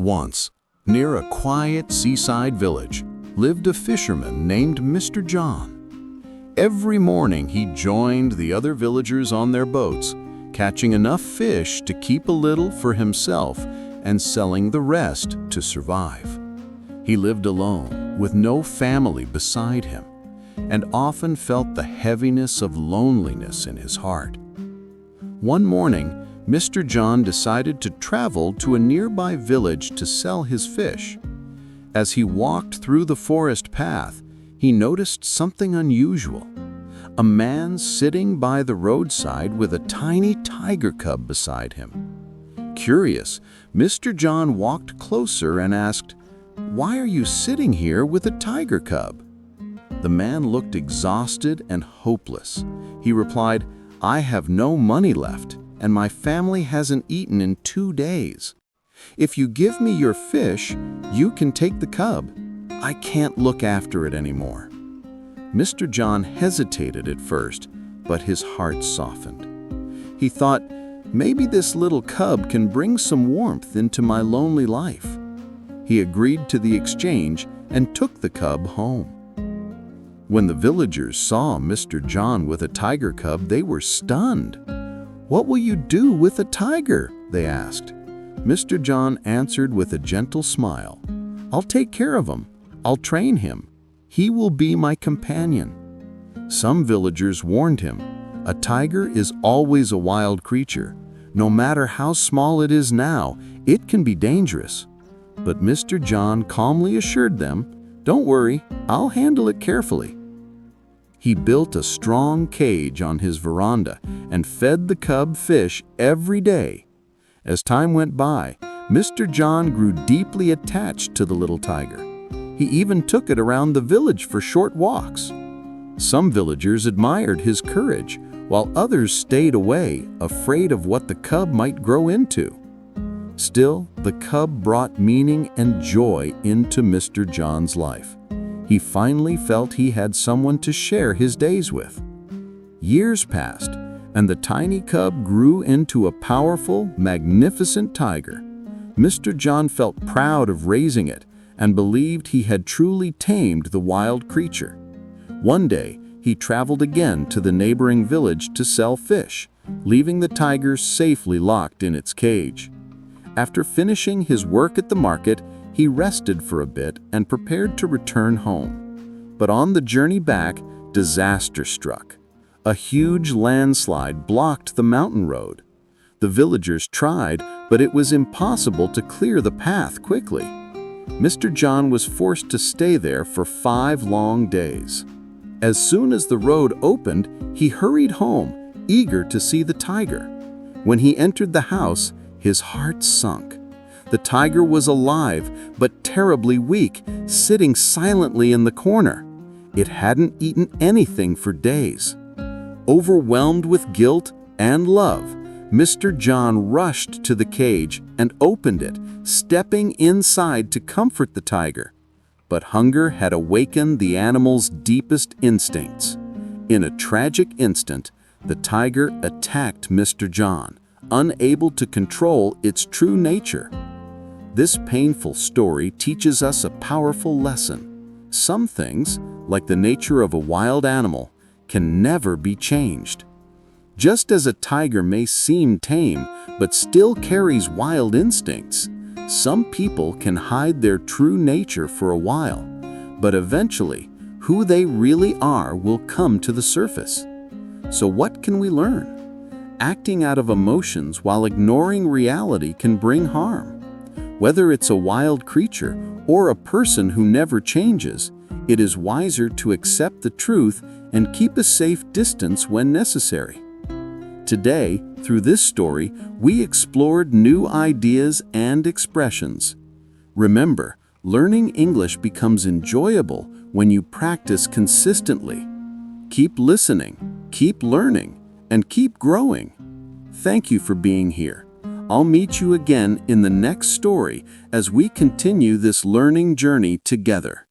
Once, near a quiet seaside village, lived a fisherman named Mr. John. Every morning he joined the other villagers on their boats, catching enough fish to keep a little for himself and selling the rest to survive. He lived alone, with no family beside him, and often felt the heaviness of loneliness in his heart. One morning, Mr. John decided to travel to a nearby village to sell his fish. As he walked through the forest path, he noticed something unusual. A man sitting by the roadside with a tiny tiger cub beside him. Curious, Mr. John walked closer and asked, "Why are you sitting here with a tiger cub?" The man looked exhausted and hopeless. He replied, "I have no money left, and my family hasn't eaten in 2 days. If you give me your fish, you can take the cub. I can't look after it anymore." Mr. John hesitated at first, but his heart softened. He thought, maybe this little cub can bring some warmth into my lonely life. He agreed to the exchange and took the cub home. When the villagers saw Mr. John with a tiger cub, they were stunned. "What will you do with a tiger?" they asked. Mr. John answered with a gentle smile, "I'll take care of him. I'll train him. He will be my companion." Some villagers warned him, "A tiger is always a wild creature. No matter how small it is now, it can be dangerous." But Mr. John calmly assured them, "Don't worry, I'll handle it carefully." He built a strong cage on his veranda and fed the cub fish every day. As time went by, Mr. John grew deeply attached to the little tiger. He even took it around the village for short walks. Some villagers admired his courage, while others stayed away, afraid of what the cub might grow into. Still, the cub brought meaning and joy into Mr. John's life. He finally felt he had someone to share his days with. Years passed, and the tiny cub grew into a powerful, magnificent tiger. Mr. John felt proud of raising it and believed he had truly tamed the wild creature. One day, he traveled again to the neighboring village to sell fish, leaving the tiger safely locked in its cage. After finishing his work at the market, he rested for a bit and prepared to return home. But on the journey back, disaster struck. A huge landslide blocked the mountain road. The villagers tried, but it was impossible to clear the path quickly. Mr. John was forced to stay there for 5 long days. As soon as the road opened, he hurried home, eager to see the tiger. When he entered the house, his heart sunk. The tiger was alive, but terribly weak, sitting silently in the corner. It hadn't eaten anything for days. Overwhelmed with guilt and love, Mr. John rushed to the cage and opened it, stepping inside to comfort the tiger. But hunger had awakened the animal's deepest instincts. In a tragic instant, the tiger attacked Mr. John, unable to control its true nature. This painful story teaches us a powerful lesson. Some things, like the nature of a wild animal, can never be changed. Just as a tiger may seem tame but still carries wild instincts, some people can hide their true nature for a while, but eventually, who they really are will come to the surface. So what can we learn? Acting out of emotions while ignoring reality can bring harm. Whether it's a wild creature or a person who never changes, it is wiser to accept the truth and keep a safe distance when necessary. Today, through this story, we explored new ideas and expressions. Remember, learning English becomes enjoyable when you practice consistently. Keep listening, keep learning, and keep growing. Thank you for being here. I'll meet you again in the next story as we continue this learning journey together.